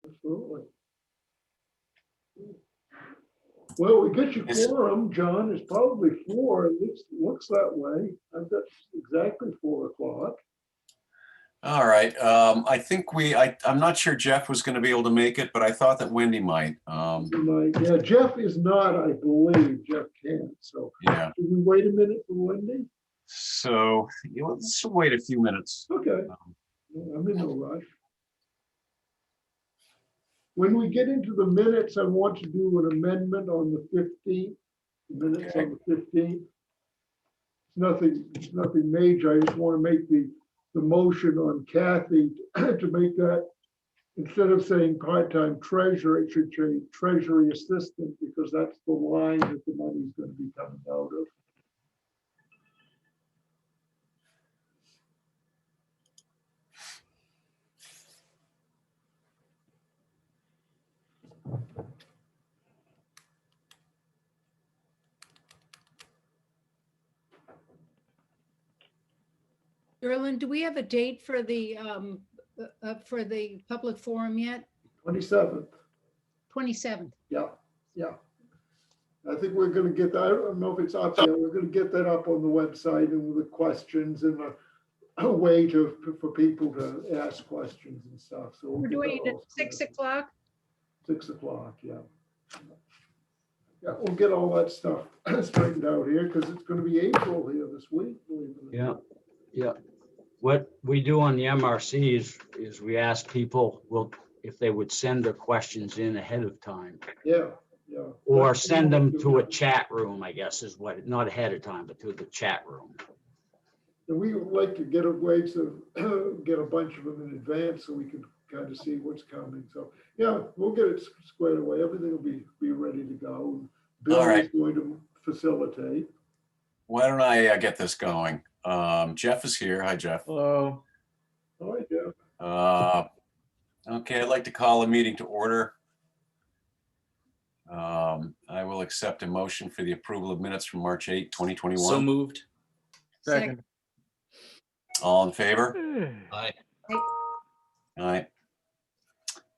Absolutely. Well, we get your quorum, John. It's probably 4. At least it looks that way. I've got exactly 4 o'clock. All right. I think I'm not sure Jeff was going to be able to make it, but I thought that Wendy might. Yeah, Jeff is not, I believe. Jeff can't. So Yeah. should we wait a minute for Wendy? So let's wait a few minutes. Okay. I'm in no rush. When we get into the minutes, I want to do an amendment on the 15th. Minutes on the 15th. It's nothing major. I just want to make the motion on Kathy to make that, instead of saying part-time treasurer, it should say treasury assistant, because that's the line that the money's going to be coming out of. Erlen, do we have a date for the public forum yet? 27th. 27th. Yeah. I think we're going to get that. I don't know if it's up yet. We're going to get that up on the website and with the questions and a way for people to ask questions and stuff. So We're doing it at 6 o'clock. 6 o'clock, yeah. Yeah, we'll get all that stuff straightened out here because it's going to be April here this week. Yeah. What we do on the MRC is we ask people if they would send their questions in ahead of time. Yeah. Or send them to a chat room, I guess is what, not ahead of time, but to the chat room. And we would like to get a way to get a bunch of them in advance so we can kind of see what's coming. So yeah, we'll get it squared away. Everything will be ready to go. Bill is going to facilitate. Why don't I get this going? Jeff is here. Hi, Jeff. Hello. Hi, Jeff. Okay, I'd like to call a meeting to order. I will accept a motion for the approval of minutes from March 8, 2021. So moved. Second. All in favor? Aye. Aye.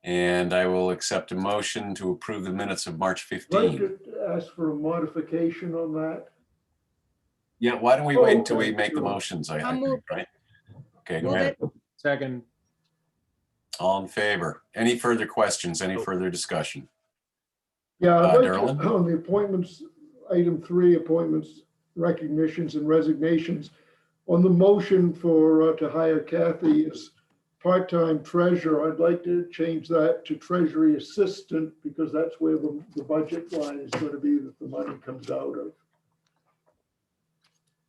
And I will accept a motion to approve the minutes of March I'd 15. like to ask for a modification on that. Yeah, why don't we wait until we Okay, make the sure. motions, I I'll think, move. right? Okay, go Move ahead. it. Second. All in favor? Any further questions? Any further discussion? Yeah, I'd like Darrell? to, on the appointments, item 3, appointments, recognitions and resignations. On the motion for to hire Kathy as part-time treasurer, I'd like to change that to treasury assistant because that's where the budget line is going to be that the money comes out of.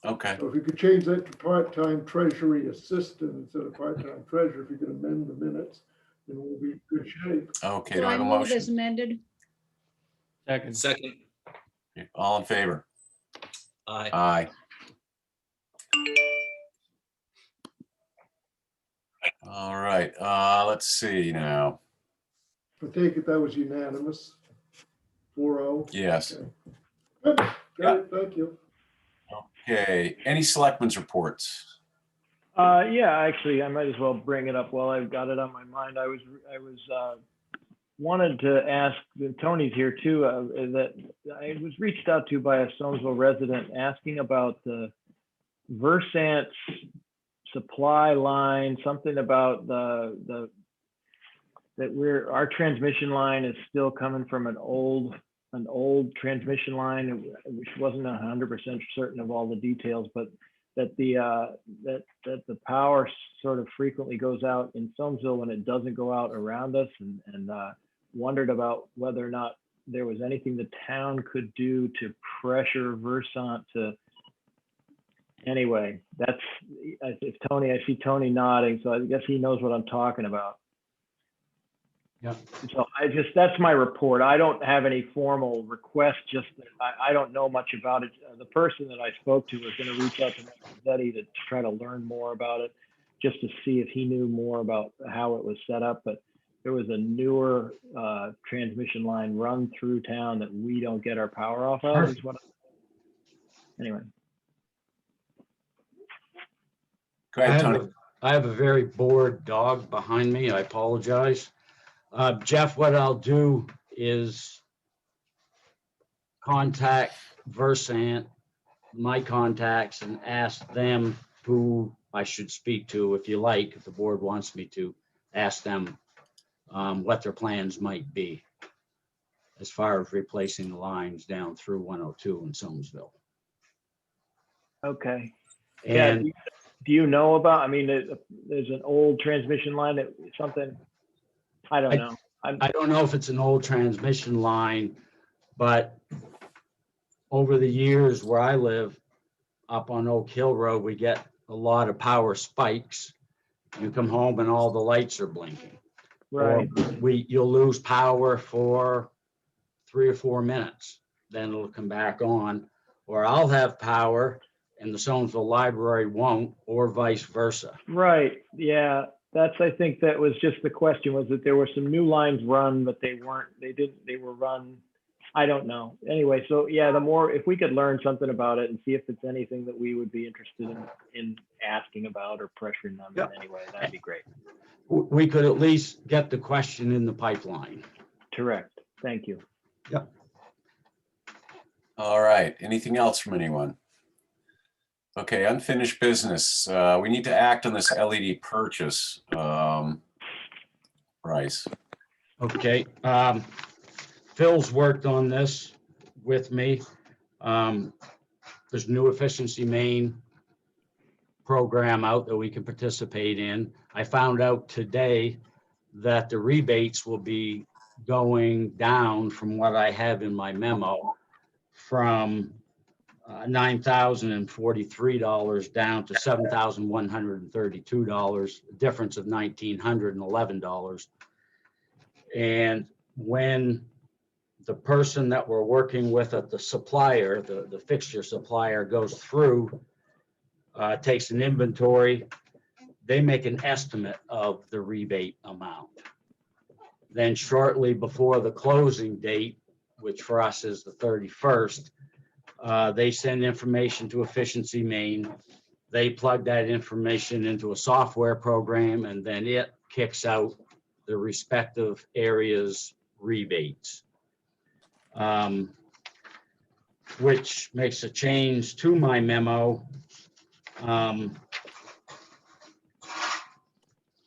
Okay, So if you could change that to part-time treasury assistant instead of part-time treasurer, if you could amend the minutes, then we'll be in good shape. okay, So do I I have a move as motion? amended. Second. Okay, all in favor? Aye. Aye. All right, let's see now. I take it that was unanimous. 4-0. Yes. Okay. Good, good, thank you. Okay, any selectmen's reports? Yeah, actually, I might as well bring it up while I've got it on my mind. I was wanted to ask, Tony's here too, that I was reached out to by a Sonesville resident asking about the Versant supply line, something about that our transmission line is still coming from an old transmission line, which wasn't 100% certain of all the details, but that the power sort of frequently goes out in Sonesville when it doesn't go out around us, and wondered about whether or not there was anything the town could do to pressure Versant to. Anyway, I see Tony nodding, so I guess he knows what I'm talking about. Yeah. So that's my report. I don't have any formal request, just I don't know much about it. The person that I spoke to was going to reach out to Mazzetti to try to learn more about it, just to see if he knew more about how it was set up. But there was a newer transmission line run through town that we don't get our power off of. Anyway. Go ahead, Tony. I have a very bored dog behind me. I apologize. Jeff, what I'll do is contact Versant, my contacts, and ask them who I should speak to, if you like, if the board wants me to, ask them what their plans might be as far as replacing the lines down through 102 in Somersville. Okay. Yeah, And do you know about, I mean, there's an old transmission line that something, I don't know. I don't know if it's an old transmission line, but over the years where I live up on Oak Hill Road, we get a lot of power spikes. You come home and all the lights are blinking. Right. Or you'll lose power for 3 or 4 minutes, then it'll come back on. Or I'll have power and the Sonesville Library won't, or vice versa. Right, yeah, I think that was just the question, was that there were some new lines run, but they were run, I don't know. Anyway, so yeah, if we could learn something about it and see if it's anything that we would be interested in asking about or pressuring them Yep. in any way, that'd be great. We could at least get the question in the pipeline. Correct, thank you. Yep. All right, anything else from anyone? Okay, unfinished business. We need to act on this LED purchase price. Okay, Phil's worked on this with me. There's new efficiency main program out that we can participate in. I found out today that the rebates will be going down from what I have in my memo from $9,043 down to $7,132, a difference of $1,911. And when the person that we're working with at the supplier, the fixture supplier, goes through, takes an inventory, they make an estimate of the rebate amount. Then shortly before the closing date, which for us is the 31st, they send information to Efficiency Main. They plug that information into a software program, and then it kicks out the respective areas' rebates, which makes a change to my memo.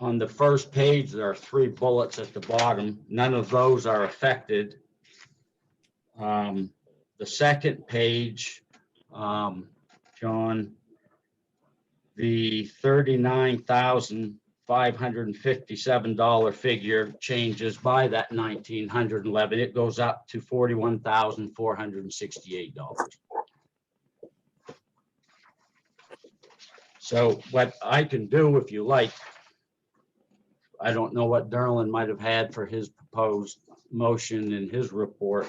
On the first page, there are 3 bullets at the bottom. None of those are affected. The second page, John, the $39,557 figure changes by that $1,911. It goes up to $41,468. So what I can do, if you like, I don't know what Derlin might have had for his proposed motion in his report.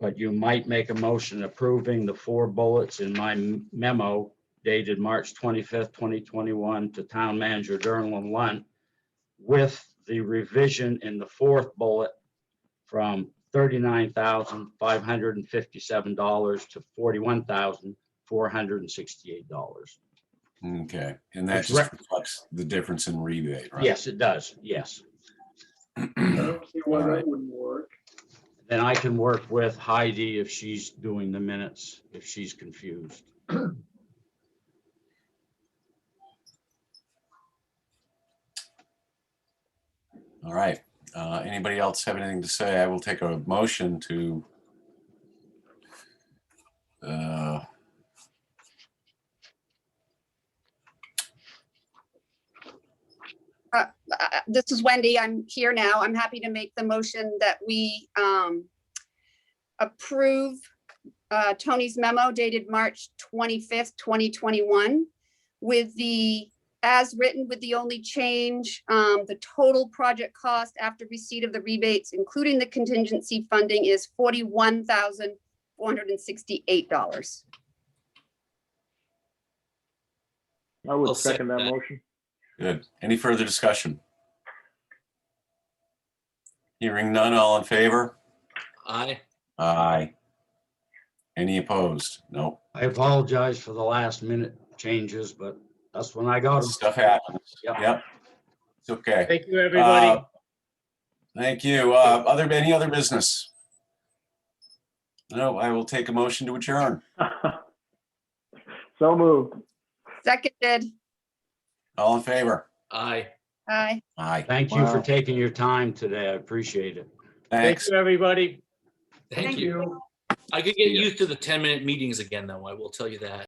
But you might make a motion approving the 4 bullets in my memo dated March 25th, 2021 to Town Manager Derlin Lunt, with the revision in the 4th bullet from $39,557 to $41,468. Okay, and that just reflects the difference in rebate, right? Yes, it does. Yes. I don't see why All right. that wouldn't work. Then I can work with Heidi if she's doing the minutes, if she's confused. All right. Anybody else have anything to say? I will take a motion to This is Wendy. I'm here now. I'm happy to make the motion that we approve Tony's memo dated March 25th, 2021, with the, as written, with the only change, the total project cost after receipt of the rebates, including the contingency funding, is $41,468. I would I'll second second that that. motion. Good. Any further discussion? Hearing none, all in favor? Aye. Aye. Any opposed? No. I apologize for the last minute changes, but That's when I got them. Stuff happens. Yep. Yep. It's okay. Thank you, everybody. Thank you. Any other business? No, I will take a motion to adjourn. So moved. Seconded. All in favor? Aye. Aye. Aye. Thank you for Wow. taking your time today. I appreciate it. Thank Thanks. you, everybody. Thank you. I could get used to the 10-minute meetings again, though. I will tell you that.